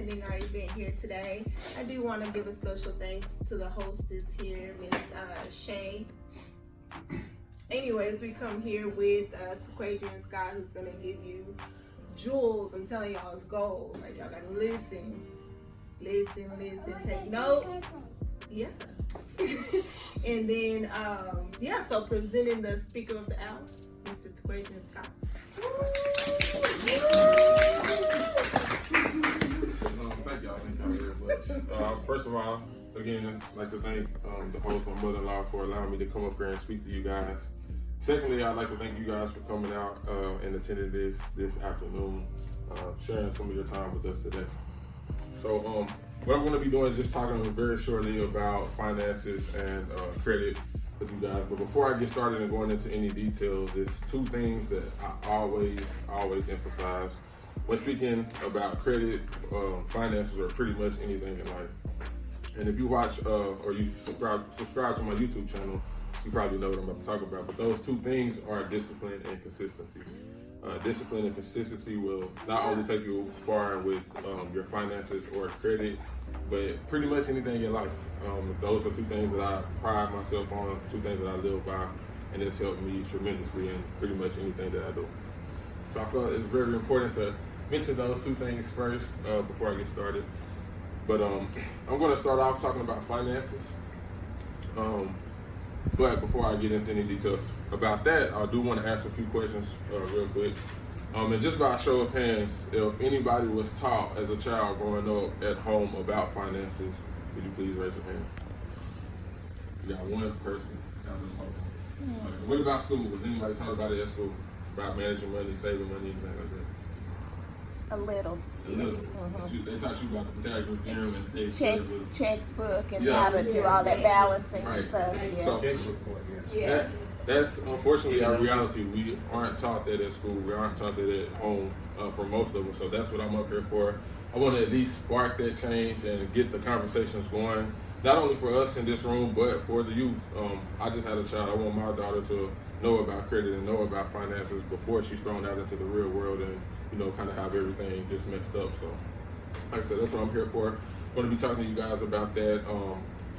attending our event here today. I do want to give a special thanks to the hostess here, Miss Shay. Anyways, we come here with Taquadrian Scott, who's going to give you jewels. I'm telling y'all, it's gold. Like, y'all got to listen, take notes. Yeah. And then, so presenting the speaker of the hour, Mr. Taquadrian Scott. Thank y'all very much. First of all, again, I'd like to thank the host, my mother-in-law, for allowing me to come up here and speak to you guys. Secondly, I'd like to thank you guys for coming out and attending this afternoon, sharing some of your time with us today. So what I'm going to be doing is just talking very shortly about finances and credit with you guys. But before I get started and going into any details, there's two things that I always emphasize when speaking about credit, finances, or pretty much anything in life. And if you watch or you subscribe to my YouTube channel, you probably know what I'm about to talk about. But those two things are discipline and consistency. Discipline and consistency will not only take you far with your finances or credit, but pretty much anything in life. Those are two things that I pride myself on, two things that I live by, and it's helped me tremendously in pretty much anything that I do. So I feel it's very important to mention those two things first before I get started. But I'm going to start off talking about finances. But before I get into any details about that, I do want to ask a few questions real quick. And just by a show of hands, if anybody was taught as a child growing up at home about finances, could you please raise your hand? You got one person. What about school? Was anybody taught about it at school? About managing money, saving money, anything like that? A little. A little. They taught you about the Pythagorean theorem and checkbook and how to do all that balancing and stuff. So, that's unfortunately our reality. We aren't taught that at school. We aren't taught that at home for most of us. So that's what I'm up here for. I want to at least spark that change and get the conversations going, not only for us in this room, but for the youth. I just had a child. I want my daughter to know about credit and know about finances before she's thrown out into the real world and, kind of have everything just messed up. So, like I said, that's what I'm here for. I'm going to be talking to you guys about that.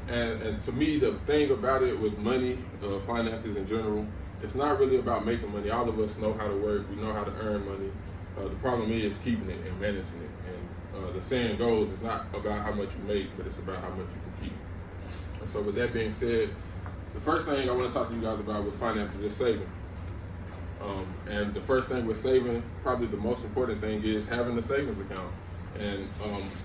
And to me, the thing about it with money, finances in general, it's not really about making money. All of us know how to work. We know how to earn money. The problem is keeping it and managing it. And the saying goes, it's not about how much you make, but it's about how much you can keep. And so with that being said, the first thing I want to talk to you guys about with finances is saving. And the first thing with saving, probably the most important thing, is having a savings account. And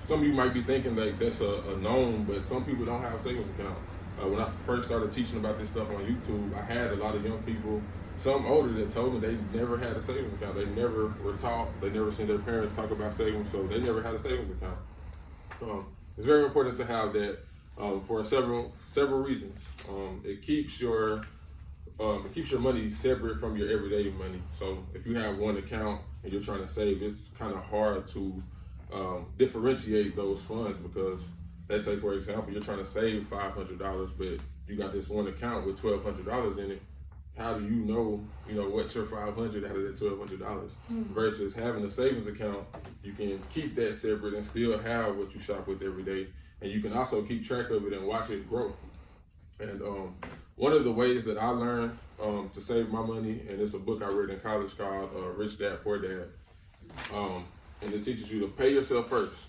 some of you might be thinking like that's a known, but some people don't have a savings account. When I first started teaching about this stuff on YouTube, I had a lot of young people, some older, that told me they never had a savings account. They never were taught, they never seen their parents talk about savings, so they never had a savings account. It's very important to have that for several reasons. It keeps your money separate from your everyday money. So if you have one account and you're trying to save, it's kind of hard to differentiate those funds, because let's say, for example, you're trying to save $500, but you got this one account with $1,200 in it. How do you know what's your $500 out of that $1,200? Versus having a savings account, you can keep that separate and still have what you shop with every day, and you can also keep track of it and watch it grow. And one of the ways that I learned to save my money, and it's a book I read in college called Rich Dad Poor Dad. And it teaches you to pay yourself first.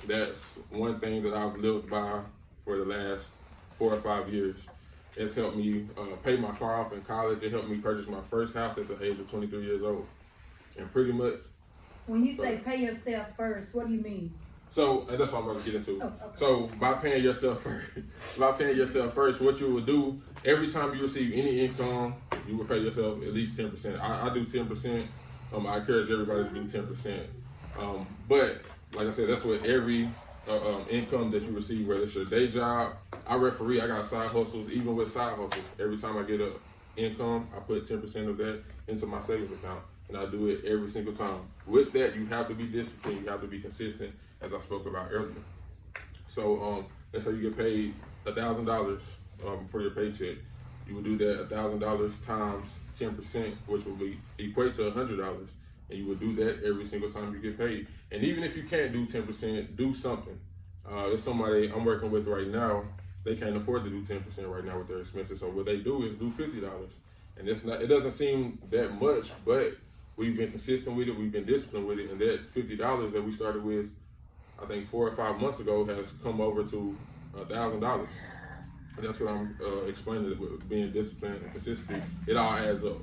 That's one thing that I've lived by for the last 4 or 5 years. It's helped me pay my car off in college. It helped me purchase my first house at the age of 23 years old. And pretty much. When you say pay yourself first, what do you mean? So, and that's what I'm about to get into. Oh, okay. So, by paying yourself first, what you would do, every time you receive any income, you would pay yourself at least 10%. I do 10%. I encourage everybody to do 10%. But like I said, that's what every income that you receive, whether it's your day job. I referee, I got side hustles. Even with side hustles, every time I get an income, I put 10% of that into my savings account, and I do it every single time. With that, you have to be disciplined. You have to be consistent, as I spoke about earlier. So let's say you get paid $1,000 for your paycheck. You would do that $1,000 times 10%, which will equate to $100. and you would do that every single time you get paid. And even if you can't do 10%, do something. There's somebody I'm working with right now. They can't afford to do 10% right now with their expenses. So what they do is do $50. And it doesn't seem that much, but we've been consistent with it. We've been disciplined with it. And that $50 that we started with, I think 4 or 5 months ago, has come over to $1,000. And that's what I'm explaining with being disciplined and consistency. It all adds up.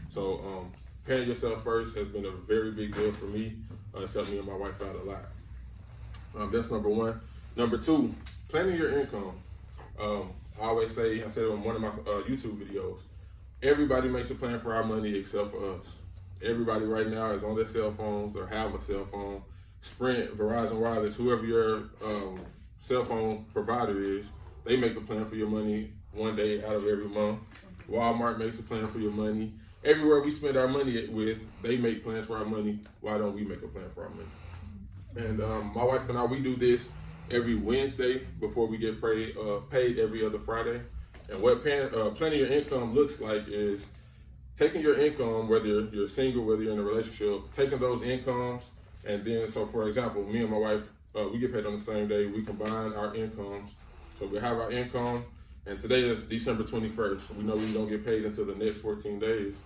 So paying yourself first has been a very big deal for me. It's helped me and my wife out a lot. That's number one. Number two, planning your income. I always say, I said it on one of my YouTube videos, everybody makes a plan for our money except for us. Everybody right now is on their cell phones or have a cell phone. Sprint, Verizon Wireless, whoever your cell phone provider is, they make a plan for your money one day out of every month. Walmart makes a plan for your money. Everywhere we spend our money with, they make plans for our money. Why don't we make a plan for our money? And my wife and I, we do this every Wednesday before we get paid every other Friday. And what planning your income looks like is taking your income, whether you're single, whether you're in a relationship, taking those incomes, and then, so for example, me and my wife, we get paid on the same day. We combine our incomes. So we have our income, and today is December 21st. We know we don't get paid until the next 14 days.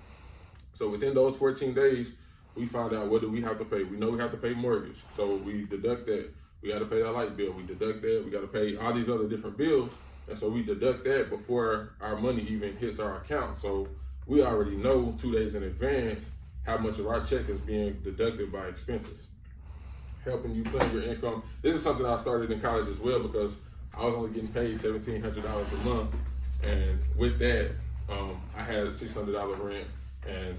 So within those 14 days, we find out what do we have to pay. We know we have to pay mortgage, so we deduct that. We got to pay our light bill. We deduct that. We got to pay all these other different bills, and so we deduct that before our money even hits our account. So we already know 2 days in advance how much of our check is being deducted by expenses. Helping you plan your income. This is something I started in college as well because I was only getting paid $1,700 a month, and with that, I had a $600 rent, and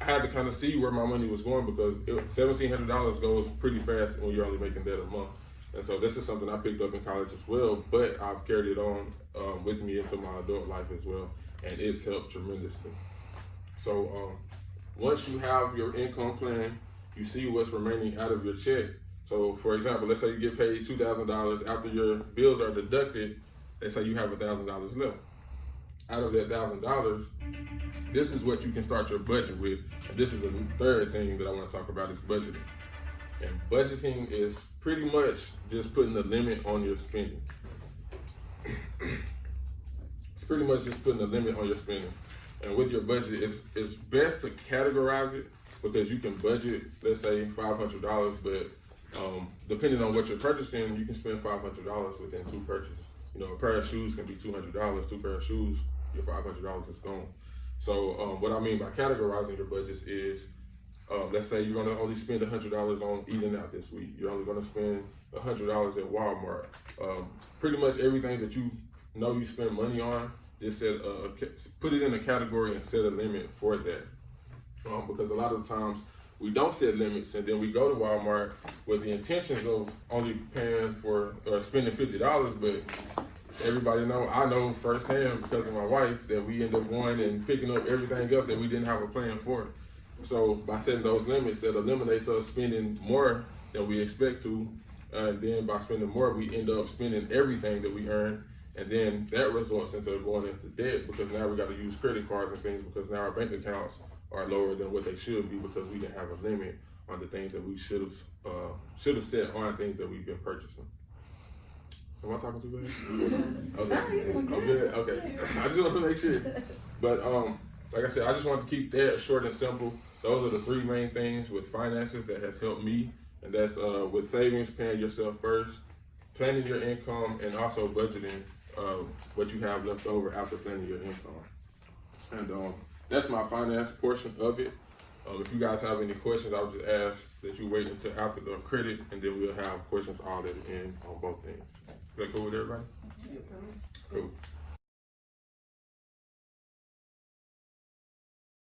I had to kind of see where my money was going because $1,700 goes pretty fast when you're only making that a month. And so this is something I picked up in college as well, but I've carried it on with me into my adult life as well, and it's helped tremendously. So once you have your income plan, you see what's remaining out of your check. So for example, let's say you get paid $2,000 after your bills are deducted. Let's say you have $1,000 left. Out of that $1,000, this is what you can start your budget with. And this is the third thing that I want to talk about is budgeting. And budgeting is pretty much just putting a limit on your spending. It's pretty much just putting a limit on your spending. And with your budget, it's best to categorize it because you can budget, let's say $500, but depending on what you're purchasing, you can spend $500 within 2 purchases. You know, a pair of shoes can be $200, 2 pair of shoes, your $500 is gone. So what I mean by categorizing your budgets is, let's say you're gonna only spend $100 on eating out this week. You're only gonna spend $100 at Walmart. Pretty much everything that you know you spend money on, just put it in a category and set a limit for that. Because a lot of times we don't set limits, and then we go to Walmart with the intentions of only paying for spending $50, but everybody I know firsthand because of my wife that we end up going and picking up everything else that we didn't have a plan for. So by setting those limits, that eliminates us spending more than we expect to, and then by spending more, we end up spending everything that we earn, and then that results into going into debt because now we got to use credit cards and things because now our bank accounts are lower than what they should be because we didn't have a limit on the things that we should have set on things that we've been purchasing. Am I talking too bad? Okay. I'm good? Okay. I just want to make sure. But like I said, I just want to keep that short and simple. Those are the 3 main things with finances that has helped me. And that's with savings, paying yourself first, planning your income, and also budgeting what you have left over after planning your income. And that's my finance portion of it. If you guys have any questions, I would just ask that you wait until after the credit, and then we'll have questions all at the end on both things. Is that cool with everybody? Cool.